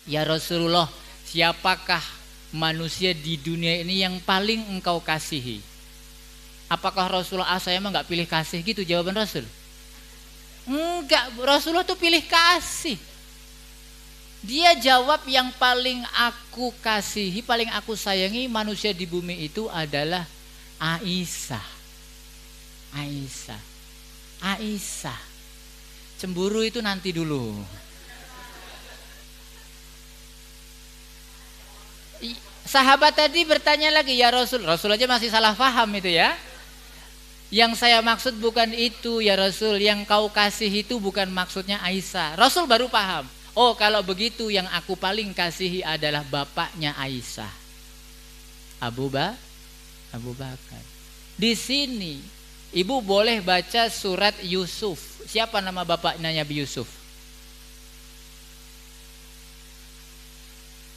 Ya Rasulullah, siapakah manusia di dunia ini yang paling engkau kasihi? Apakah Rasulullah, saya mah nggak pilih kasih gitu jawaban Rasul? Enggak, Rasulullah tuh pilih kasih. Dia jawab yang paling aku kasihi, paling aku sayangi manusia di bumi itu adalah Aisyah. Aisyah. Aisyah. Cemburu itu nanti dulu. Sahabat tadi bertanya lagi, ya Rasul, Rasul aja masih salah paham itu ya. Yang saya maksud bukan itu ya Rasul, yang kau kasih itu bukan maksudnya Aisyah. Rasul baru paham. Oh kalau begitu yang aku paling kasihi adalah bapaknya Aisyah, Abu Bakar. Di sini ibu boleh baca surat Yusuf. Siapa nama bapaknya Nabi Yusuf?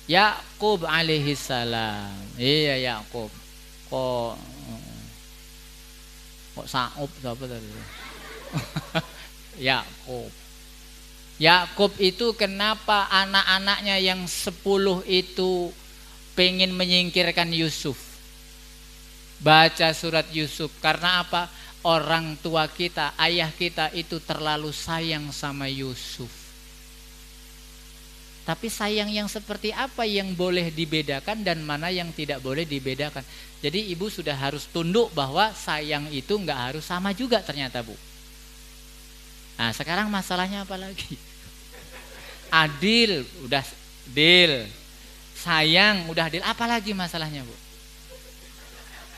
Yakub alaihi salam. Iya Yakub. Kok Sa'ub apa tadi? Yakub. Yakub itu kenapa anak-anaknya yang 10 itu pengen menyingkirkan Yusuf? Baca surat Yusuf. Karena apa? Orang tua kita, ayah kita itu terlalu sayang sama Yusuf. Tapi sayang yang seperti apa yang boleh dibedakan dan mana yang tidak boleh dibedakan. Jadi ibu sudah harus tunduk bahwa sayang itu nggak harus sama juga ternyata bu. Nah sekarang masalahnya apa lagi? Adil udah deal, sayang udah deal, apa lagi masalahnya bu?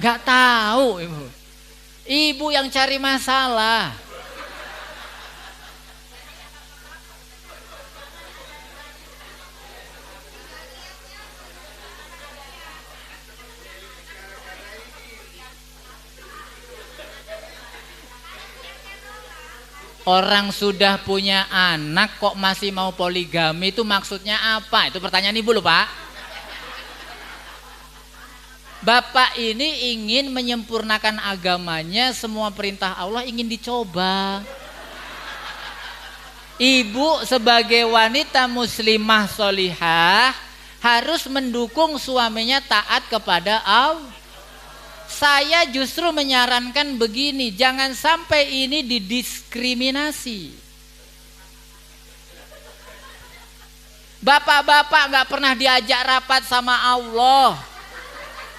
Nggak tahu ibu. Ibu yang cari masalah. Orang sudah punya anak kok masih mau poligami, itu maksudnya apa? Itu pertanyaan ibu loh pak. Bapak ini ingin menyempurnakan agamanya, semua perintah Allah ingin dicoba. Ibu sebagai wanita muslimah solihah harus mendukung suaminya taat kepada Allah. Saya justru menyarankan begini, jangan sampai ini didiskriminasi. Bapak-bapak gak pernah diajak rapat sama Allah.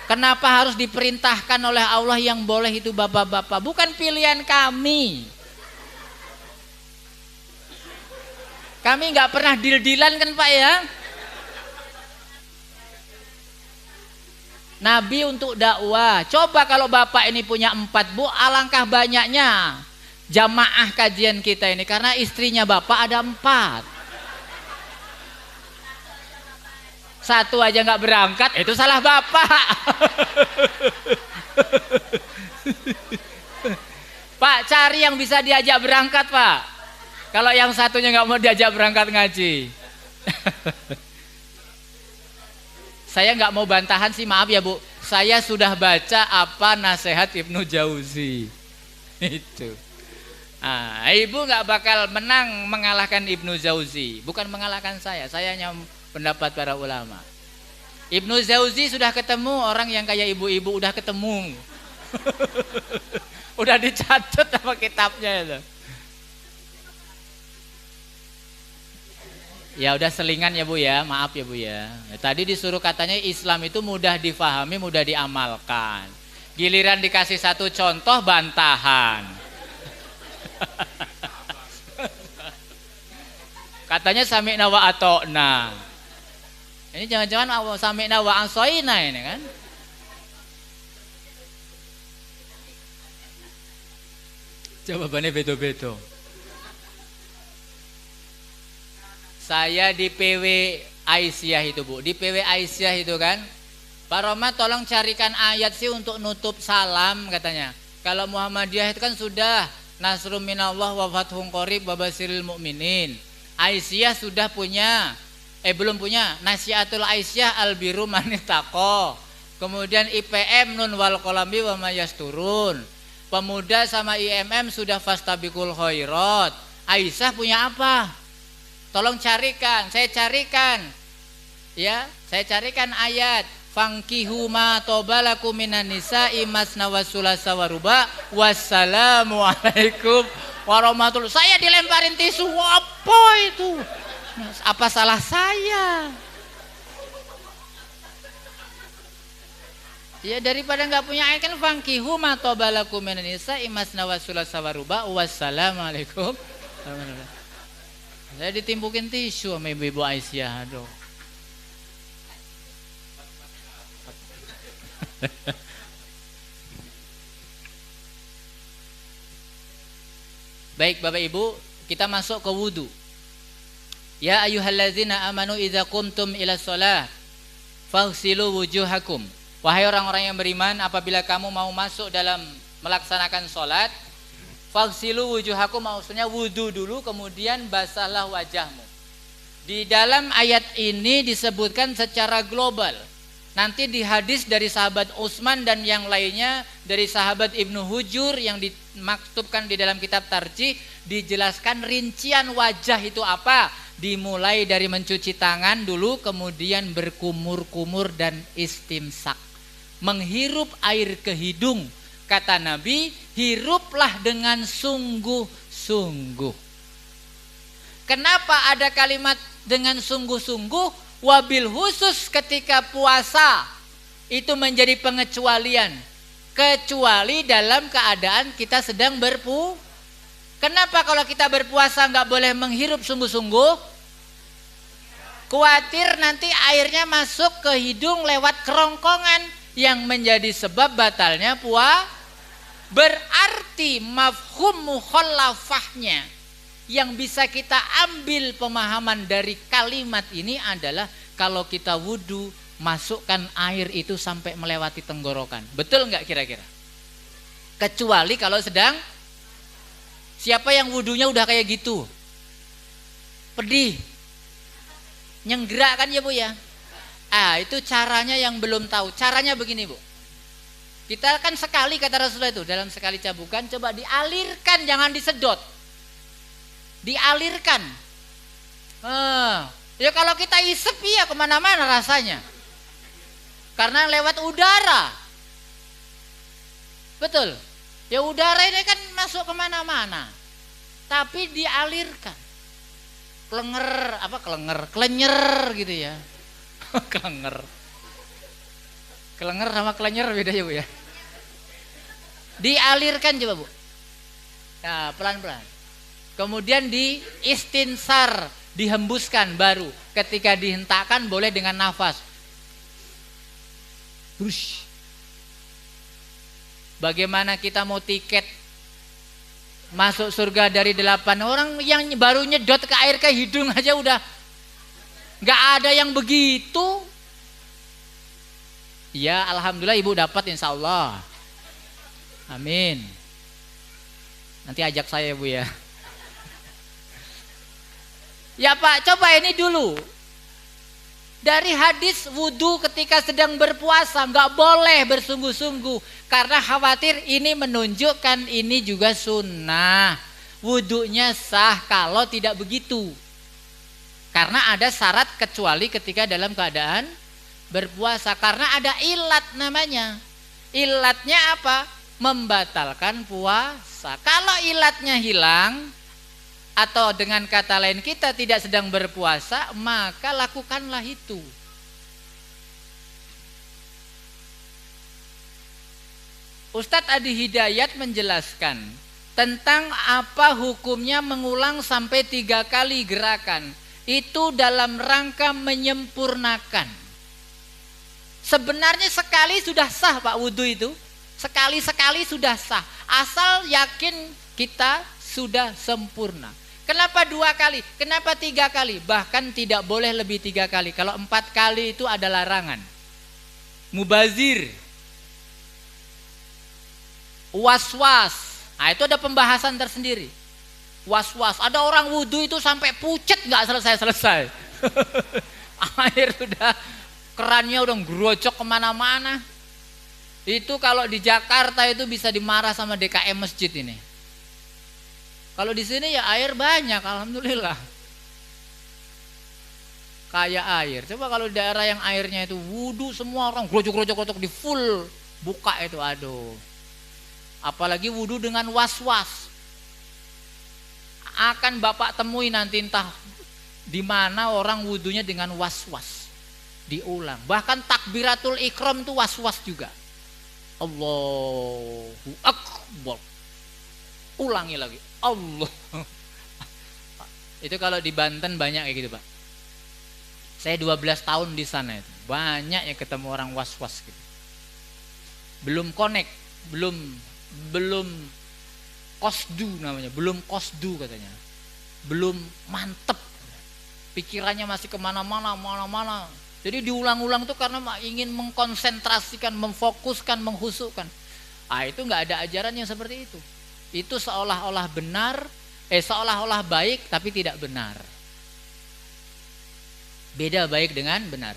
Kenapa harus diperintahkan oleh Allah yang boleh itu bapak-bapak? Bukan pilihan kami. Kami gak pernah deal-dealan kan Pak ya? Nabi untuk dakwah. Coba kalau bapak ini punya 4 bu, alangkah banyaknya jamaah kajian kita ini. Karena istrinya bapak ada 4. Satu aja nggak berangkat, itu salah bapak. Pak cari yang bisa diajak berangkat pak. Kalau yang satunya nggak mau diajak berangkat ngaji. Saya nggak mau bantahan sih, maaf ya bu. Saya sudah baca apa nasihat Ibnu Jauzi. Itu. Nah, ibu nggak bakal menang mengalahkan Ibnu Jauzi. Bukan mengalahkan saya hanya pendapat para ulama. Ibnu Jauzi sudah ketemu orang yang kayak ibu-ibu, udah ketemu. Udah dicatat apa kitabnya itu. Ya udah selingan ya bu ya, maaf ya bu ya. Tadi disuruh katanya Islam itu mudah difahami, mudah diamalkan. Giliran dikasih satu contoh bantahan. Katanya sami'na wa ata'na. Ini jangan-jangan sami'na wa asoina ini kan. Jawabannya beda-beda. Saya di PW Aisyah itu bu, di PW Aisyah itu kan, Pak Roma tolong carikan ayat sih untuk nutup salam katanya. Kalau Muhammadiyah itu kan sudah Nasrum minallah wa fathun qarib wa basyiril mu'minin. Aisyah sudah punya, belum punya Nasihatul Aisyah albiru manittaqo. Kemudian IPM nun wal qalami wa mayasturun. Pemuda sama IMM sudah fastabiqul khairat. Aisyah punya apa? Tolong carikan, saya carikan. Ya, saya carikan ayat. Fankihu ma tobalakum minan nisa'i masna wa sulasa wa ruba. Wassalamualaikum warahmatullahi. Saya dilemparin tisu. Apa itu? Apa salah saya? Ya daripada nggak punya ayat kan fankihu ma tobalakum minan nisa'i masna wa sulasa wa ruba. Wassalamualaikum. Saya ditimpukin tisu sama ibu-ibu Aisyah. Aduh. Baik Bapak Ibu, kita masuk ke wudu. Ya ayyuhallazina amanu idza qumtum ila shalah faghsilu wujuhakum. Wahai orang-orang yang beriman, apabila kamu mau masuk dalam melaksanakan sholat, faghsilu wujuhakum, maksudnya wudu dulu kemudian basahlah wajahmu. Di dalam ayat ini disebutkan secara global. Nanti di hadis dari sahabat Utsman dan yang lainnya dari sahabat Ibnu Hujur yang dimaktubkan di dalam kitab Tarjih, dijelaskan rincian wajah itu apa. Dimulai dari mencuci tangan dulu, kemudian berkumur-kumur dan istimsak, menghirup air ke hidung. Kata Nabi, hiruplah dengan sungguh-sungguh. Kenapa ada kalimat dengan sungguh-sungguh? Wabil khusus ketika puasa itu menjadi pengecualian, kecuali dalam keadaan kita sedang berpuasa. Kenapa kalau kita berpuasa nggak boleh menghirup sungguh-sungguh? Khawatir nanti airnya masuk ke hidung lewat kerongkongan yang menjadi sebab batalnya puasa. Berarti mafhum mukhallafahnya yang bisa kita ambil pemahaman dari kalimat ini adalah kalau kita wudu, masukkan air itu sampai melewati tenggorokan. Betul nggak kira-kira? Kecuali kalau sedang, siapa yang wudunya udah kayak gitu? Pedih, nyenggerak kan ya Bu ya? Itu caranya yang belum tahu. Caranya begini Bu. Kita kan sekali kata Rasulullah itu, dalam sekali cabukan coba dialirkan, jangan disedot. Dialirkan. Ya kalau kita isep ya kemana-mana rasanya. Karena lewat udara. Betul. Ya udara ini kan masuk kemana-mana. Tapi dialirkan. Kelenyer gitu ya. Kelenger sama kelenyer beda ya Bu ya. Dialirkan coba Bu. Nah pelan-pelan. Kemudian di istinsar, dihembuskan baru. Ketika dihentakkan boleh dengan nafas. Hush. Bagaimana kita mau tiket masuk surga dari 8 orang yang baru nyedot ke air ke hidung aja udah nggak ada yang begitu. Ya alhamdulillah Ibu dapat insya Allah. Amin. Nanti ajak saya Bu ya. Ya Pak, coba ini dulu. Dari hadis wudu ketika sedang berpuasa nggak boleh bersungguh-sungguh karena khawatir ini menunjukkan ini juga sunnah. Wudunya sah kalau tidak begitu. Karena ada syarat kecuali ketika dalam keadaan berpuasa. Karena ada ilat namanya. Ilatnya apa? Membatalkan puasa. Kalau ilatnya hilang, atau dengan kata lain kita tidak sedang berpuasa, maka lakukanlah itu. Ustadz Adi Hidayat menjelaskan tentang apa hukumnya mengulang sampai 3 kali gerakan. Itu dalam rangka menyempurnakan. Sebenarnya sekali sudah sah Pak wudhu itu. Sekali-sekali sudah sah. Asal yakin kita sudah sempurna. Kenapa 2 kali? Kenapa 3 kali? Bahkan tidak boleh lebih 3 kali. Kalau 4 kali itu ada larangan. Mubazir. Was-was. Nah itu ada pembahasan tersendiri. Was-was. Ada orang wudhu itu sampai pucet gak selesai-selesai. Air udah, kerannya udah ngerocok kemana-mana. Itu kalau di Jakarta itu bisa dimarah sama DKM masjid ini. Kalau di sini ya air banyak, alhamdulillah. kayak air. Coba kalau daerah yang airnya itu wudu semua orang grojok-grojok di full buka itu, aduh. Apalagi wudu dengan was-was. Akan Bapak temui nanti entah di mana orang wudunya dengan was-was. Diulang. Bahkan takbiratul ikram itu was-was juga. Allahu Akbar. Ulangi lagi. Allah. Itu kalau di Banten banyak kayak gitu, Pak. Saya 12 tahun di sana itu. Banyak yang ketemu orang was-was gitu. Belum connect, belum kosdu namanya, belum kosdu katanya. Belum mantep. Pikirannya masih kemana-mana. Jadi diulang-ulang tuh karena ingin mengkonsentrasikan, memfokuskan, menghusukkan. Itu nggak ada ajaran yang seperti itu. Itu seolah-olah benar, seolah-olah baik tapi tidak benar. Beda baik dengan benar.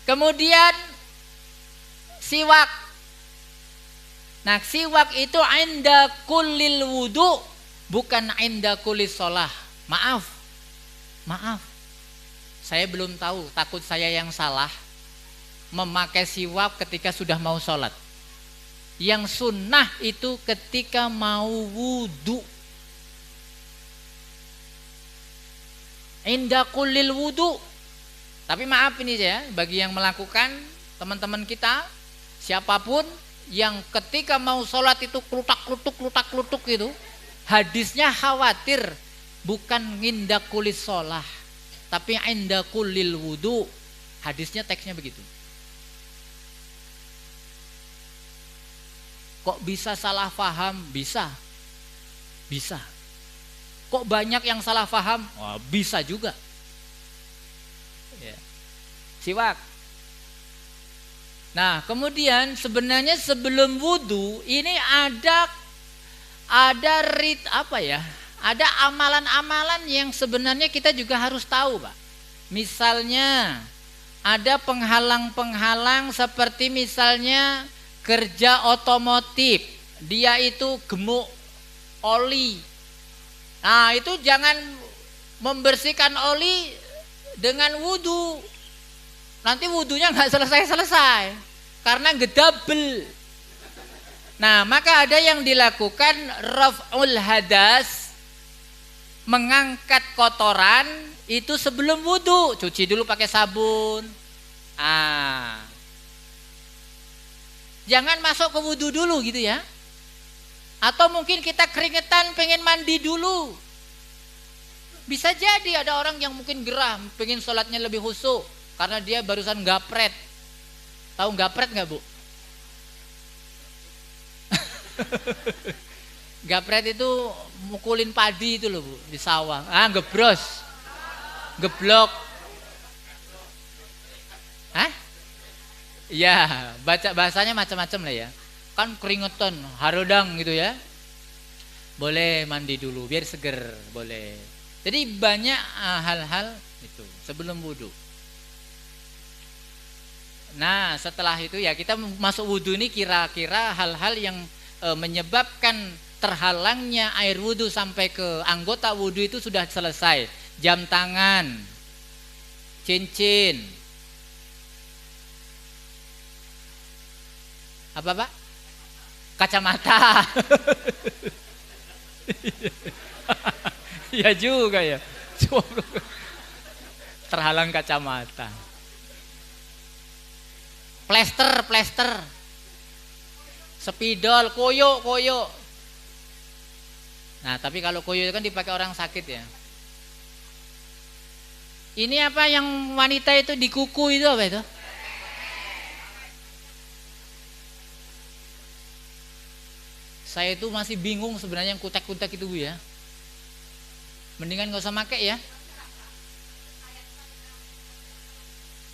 Kemudian siwak. Nah, siwak itu inda kullil wudu, bukan inda kullis shalah. Maaf. Saya belum tahu, takut saya yang salah memakai siwak ketika sudah mau sholat. Yang sunnah itu ketika mau wudu. Inda kullil wudu. Tapi maaf ini ya, bagi yang melakukan, teman-teman kita, siapapun yang ketika mau sholat itu klutak-klutuk gitu, hadisnya khawatir bukan inda kulis sholah, tapi inda kulil wudu. Hadisnya teksnya begitu. Kok bisa salah paham? Bisa. Kok banyak yang salah paham? Bisa juga. Ya. Siwak. Nah, kemudian sebenarnya sebelum wudu ini ada ada amalan-amalan yang sebenarnya kita juga harus tahu, Pak. Misalnya ada penghalang-penghalang seperti misalnya kerja otomotif, dia itu gemuk oli. Nah, itu jangan membersihkan oli dengan wudu. Nanti wudunya nggak selesai karena gedabel. Nah, maka ada yang dilakukan raf'ul hadas, mengangkat kotoran itu sebelum wudu, cuci dulu pakai sabun. Jangan masuk ke wudu dulu gitu ya. Atau mungkin kita keringetan pengen mandi dulu. Bisa jadi ada orang yang mungkin gerah, pengen sholatnya lebih khusyuk karena dia barusan gapret. Tahu gapret nggak, Bu? Gapret itu mukulin padi itu loh, Bu, di sawah. Gebros. Geblok. Ya, baca bahasanya macam-macam lah ya. Kan keringetan, harodang gitu ya. Boleh mandi dulu biar seger, boleh. Jadi banyak hal-hal itu sebelum wudu. Nah, setelah itu ya kita masuk wudu ini kira-kira hal-hal yang menyebabkan terhalangnya air wudu sampai ke anggota wudu itu sudah selesai. Jam tangan, cincin, apa Pak? Kacamata. Iya juga ya. Terhalang kacamata. Plester. Spidol, koyo. Nah, tapi kalau koyo itu kan dipakai orang sakit ya. Ini apa yang wanita itu di kuku itu apa itu? Saya itu masih bingung sebenarnya yang kutek-kutek itu, Bu ya. Mendingan gak usah pakai ya.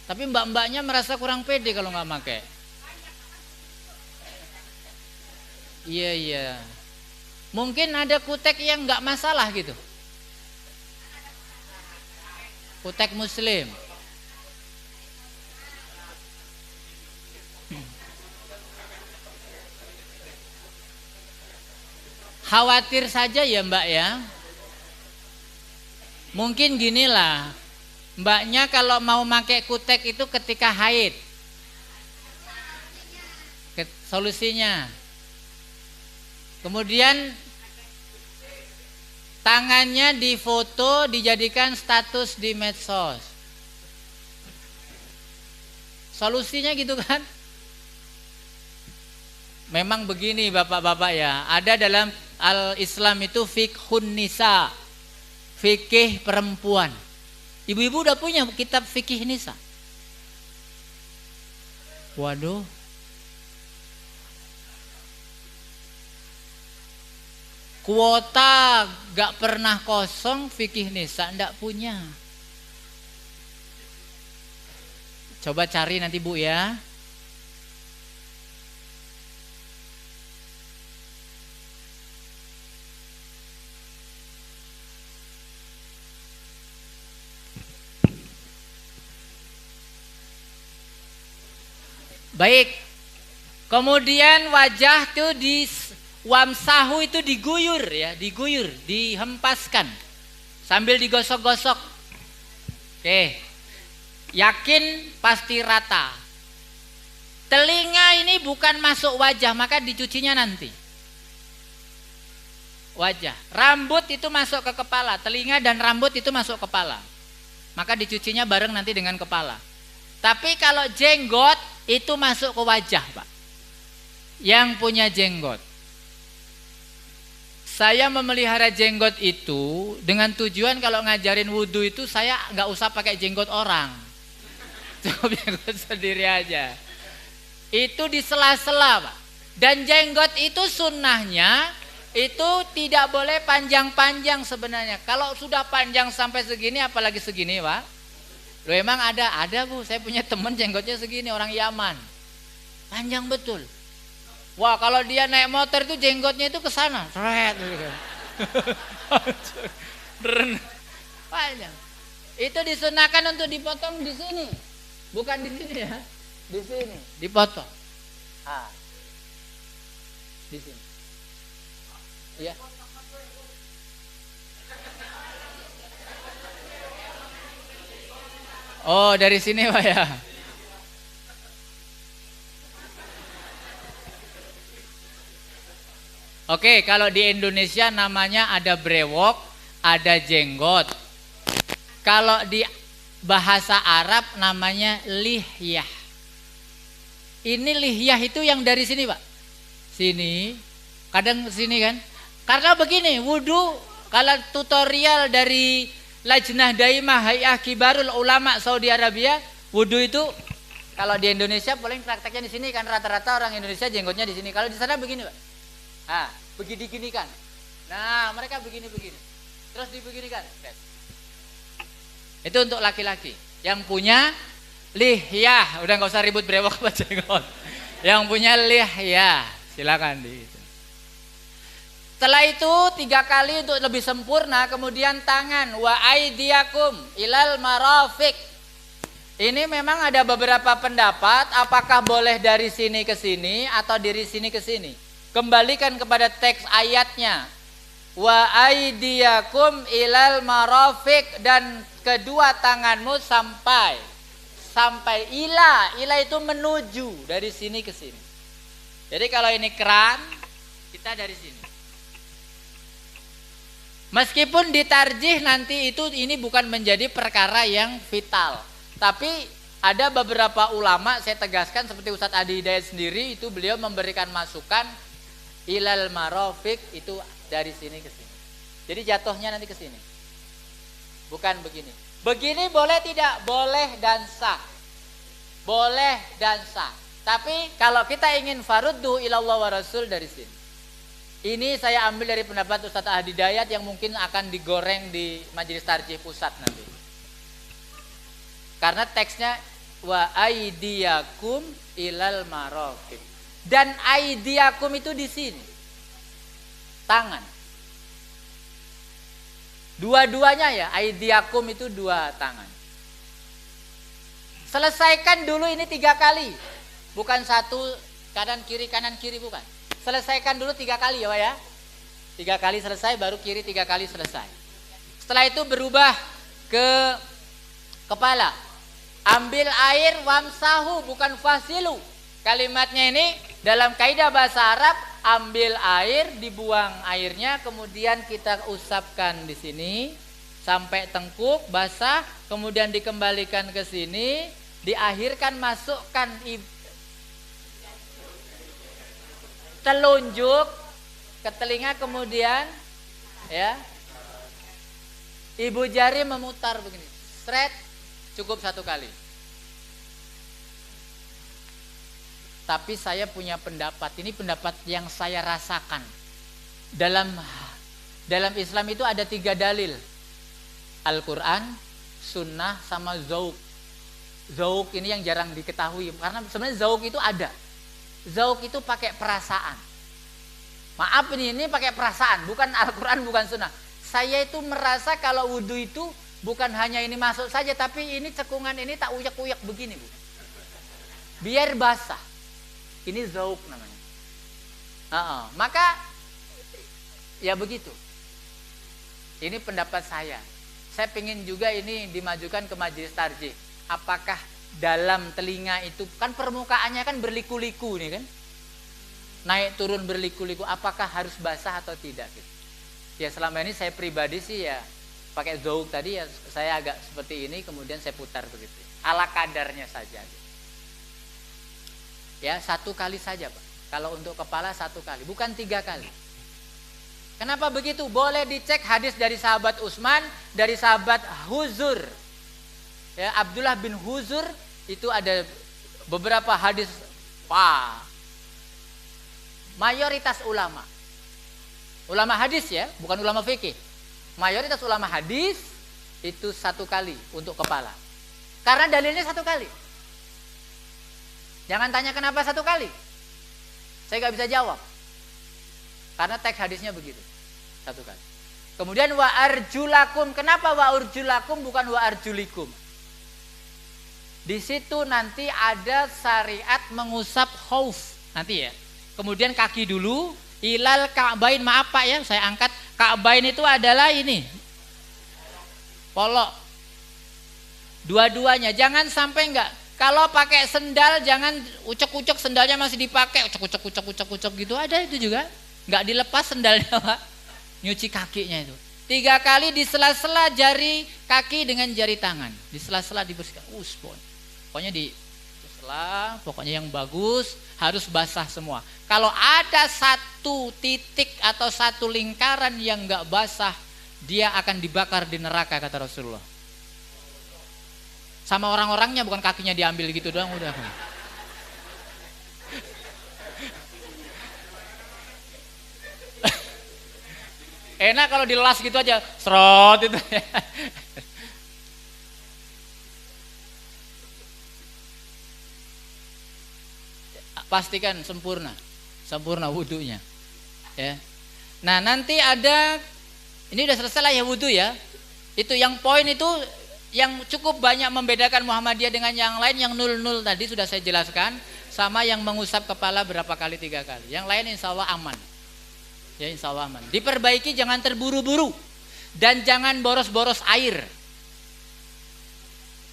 Tapi mbak-mbaknya merasa kurang pede kalau gak pakai. Iya. Mungkin ada kutek yang gak masalah gitu. Kutek muslim. Khawatir saja ya Mbak ya. Mungkin ginilah, Mbaknya kalau mau pakai kutek itu ketika haid. Solusinya. Kemudian tangannya difoto, dijadikan status di medsos. Solusinya gitu kan? Memang begini bapak-bapak ya. Ada dalam al-Islam itu fiqhun nisa, fikih perempuan. Ibu-ibu udah punya kitab fikih nisa. Waduh. Kuota gak pernah kosong, fikih nisa ndak punya. Coba cari nanti Bu ya. Baik. Kemudian wajah tuh di wamsahu itu diguyur ya, diguyur, dihempaskan sambil digosok-gosok. Oke. Yakin pasti rata. Telinga ini bukan masuk wajah, maka dicucinya nanti. Wajah. Rambut itu masuk ke kepala, telinga dan rambut itu masuk kepala. Maka dicucinya bareng nanti dengan kepala. Tapi kalau jenggot itu masuk ke wajah, Pak. Yang punya jenggot. Saya memelihara jenggot itu dengan tujuan kalau ngajarin wudhu itu saya nggak usah pakai jenggot orang. Cukup jenggot sendiri aja. Itu di sela-sela, Pak. Dan jenggot itu sunnahnya itu tidak boleh panjang-panjang sebenarnya. Kalau sudah panjang sampai segini, apalagi segini, Pak. Loh emang ada Bu, saya punya teman jenggotnya segini, orang Yaman. Panjang betul. Wah, kalau dia naik motor itu jenggotnya itu ke sana. Seret gitu. Panjang. Itu disunahkan untuk dipotong di sini. Bukan di sini ya. Di sini, dipotong. Ah. Di sini. Iya. Oh, dari sini Pak ya. Oke, kalau di Indonesia namanya ada brewok, ada jenggot. Kalau di bahasa Arab namanya lihyah. Ini lihyah itu yang dari sini, Pak. Sini, kadang sini kan. Karena begini, wudhu kalau tutorial dari Lajnah Daimah Hay'ah Kibarul Ulama Saudi Arabia, wudhu itu kalau di Indonesia paling prakteknya di sini kan rata-rata orang Indonesia jenggotnya di sini. Kalau di sana begini, Pak. Nah, begini kan. Nah, mereka begini-begini. Terus dibeginikan. Itu untuk laki-laki yang punya lihyah. Udah nggak usah ribut brewok apa jenggot. Yang punya lihyah, silakan di. Setelah itu 3 kali untuk lebih sempurna, kemudian tangan wa aidiakum ilal marafiq. Ini memang ada beberapa pendapat apakah boleh dari sini ke sini atau dari sini ke sini. Kembalikan kepada teks ayatnya. Wa aidiakum ilal marafiq, dan kedua tanganmu sampai ila itu menuju dari sini ke sini. Jadi kalau ini keran, kita dari sini. Meskipun ditarjih nanti ini bukan menjadi perkara yang vital. Tapi ada beberapa ulama, saya tegaskan seperti Ustadz Adi Hidayat sendiri, itu beliau memberikan masukan ilal marafiq itu dari sini ke sini. Jadi jatuhnya nanti ke sini. Bukan begini. Begini boleh tidak? Boleh dan sah. Boleh dan sah. Tapi kalau kita ingin faruddu ilallah wa rasul dari sini. Ini saya ambil dari pendapat Ustadz Adi Hidayat yang mungkin akan digoreng di Majelis Tarjih Pusat nanti. Karena teksnya wa aidiyakum ilal marafiq. Dan aidiakum itu di sini. Tangan. Dua-duanya ya, aidiakum itu 2 tangan. Selesaikan dulu ini 3 kali. Bukan 1 kanan kiri bukan. Selesaikan dulu 3 kali ya Pak ya. 3 kali selesai baru kiri 3 kali selesai. Setelah itu berubah ke kepala. Ambil air wamsahu, bukan fasilu. Kalimatnya ini dalam kaidah bahasa Arab, ambil air, dibuang airnya, kemudian kita usapkan di sini sampai tengkuk basah, kemudian dikembalikan ke sini, diakhirkan masukkan telunjuk ke telinga, kemudian ya ibu jari memutar begini, seret, cukup 1 kali. Tapi saya punya pendapat, ini pendapat yang saya rasakan. Dalam Islam itu ada 3 dalil. Al-Quran, Sunnah, sama Zauk. Zauk ini yang jarang diketahui, karena sebenarnya Zauk itu ada. Zauk itu pakai perasaan. Maaf ini pakai perasaan, bukan Al-Quran, bukan Sunnah. Saya itu merasa kalau wudhu itu bukan hanya ini masuk saja, tapi ini cekungan ini tak uyak-uyak begini, Bu. Biar basah. Ini zauk namanya. Maka ya begitu. Ini pendapat saya. Saya ingin juga ini dimajukan ke majelis tarjih. Apakah dalam telinga itu kan permukaannya kan berliku-liku nih kan, naik turun berliku-liku. Apakah harus basah atau tidak? Gitu. Ya selama ini saya pribadi sih ya pakai zauk tadi ya, saya agak seperti ini, kemudian saya putar begitu. Ala kadarnya saja. Ya 1 kali saja Pak. Kalau untuk kepala 1 kali, bukan 3 kali. Kenapa begitu? Boleh dicek hadis dari sahabat Utsman, dari sahabat Huzur. Ya, Abdullah bin Huzur itu ada beberapa hadis. Wah, mayoritas ulama hadis ya, bukan ulama fikih. Mayoritas ulama hadis itu 1 kali untuk kepala. Karena dalilnya 1 kali. Jangan tanya kenapa 1 kali. Saya gak bisa jawab. Karena teks hadisnya begitu. 1 kali. Kemudian wa arjulakum. Kenapa wa arjulakum bukan wa arjulikum? Di situ nanti ada syariat mengusap khauf. Nanti ya. Kemudian kaki dulu. Ilal ka'bain. Maaf Pak ya, saya angkat. Ka'bain itu adalah ini. Polok. Dua-duanya. Jangan sampai enggak. Kalau pakai sendal jangan ucek-ucek, sendalnya masih dipakai, ucek gitu, ada itu juga. Nggak dilepas sendalnya Pak. Nyuci kakinya itu. 3 kali di sela-sela jari kaki dengan jari tangan. Di sela-sela dibersihkan. Pokoknya di sela, pokoknya yang bagus harus basah semua. Kalau ada 1 titik atau 1 lingkaran yang nggak basah, dia akan dibakar di neraka kata Rasulullah. Sama orang-orangnya, bukan kakinya diambil gitu doang udah. Enak kalau dilas gitu aja, serot itu. Pastikan sempurna wudunya. Ya. Nah nanti ada, ini udah selesai lah ya wudhu ya. Itu yang poin itu. Yang cukup banyak membedakan Muhammadiyah dengan yang lain, yang 0 tadi sudah saya jelaskan, sama yang mengusap kepala berapa kali, 3 kali. Yang lain insya Allah aman. Ya insya Allah aman. Diperbaiki, jangan terburu-buru dan jangan boros-boros air.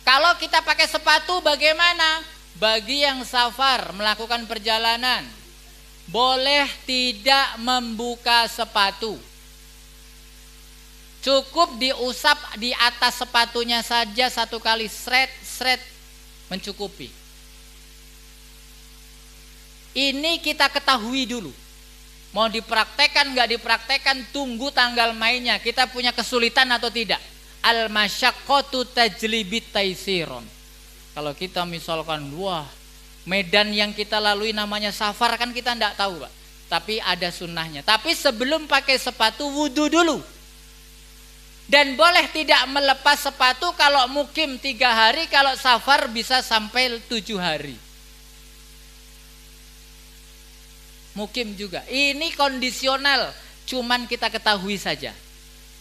Kalau kita pakai sepatu bagaimana? Bagi yang safar melakukan perjalanan, boleh tidak membuka sepatu. Cukup diusap di atas sepatunya saja 1 kali, seret mencukupi. Ini kita ketahui dulu. Mau dipraktekkan nggak dipraktekkan, tunggu tanggal mainnya. Kita punya kesulitan atau tidak? Al-masyaqqatu tajlibit taisiron. Kalau kita misalkan, wah medan yang kita lalui namanya safar, kan kita nggak tahu Pak. Tapi ada sunnahnya. Tapi sebelum pakai sepatu wudhu dulu. Dan boleh tidak melepas sepatu kalau mukim 3 hari, kalau safar bisa sampai 7 hari. Mukim juga. Ini kondisional, cuman kita ketahui saja.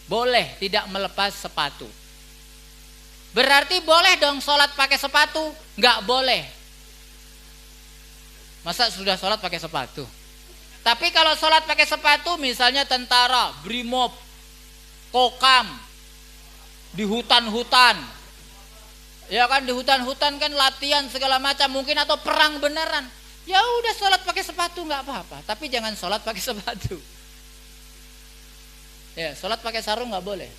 Boleh tidak melepas sepatu. Berarti boleh dong sholat pakai sepatu? Enggak boleh. Masa sudah sholat pakai sepatu? Tapi kalau sholat pakai sepatu, misalnya tentara, brimob, kokam, di hutan-hutan, Ya kan di hutan-hutan kan latihan segala macam mungkin atau perang beneran. Ya udah sholat pakai sepatu nggak apa-apa, tapi jangan sholat pakai sepatu. Ya, sholat pakai sarung nggak boleh.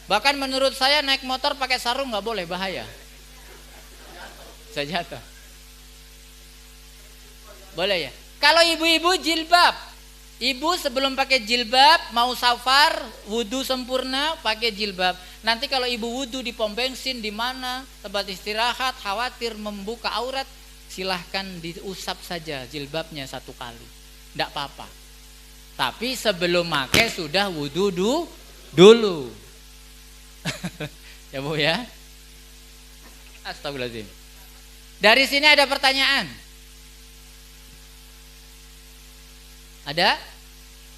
Bahkan menurut saya naik motor pakai sarung nggak boleh, bahaya. Saya jatuh. Boleh ya. Kalau ibu-ibu jilbab, ibu sebelum pakai jilbab mau safar, wudhu sempurna pakai jilbab. Nanti kalau ibu wudhu di pom bensin di mana tempat istirahat, khawatir membuka aurat, silahkan diusap saja jilbabnya 1 kali, tidak apa-apa. Tapi sebelum pakai sudah wudhu dulu. Ya Bu ya. Astagfirullahaladzim. Dari sini ada pertanyaan? Ada?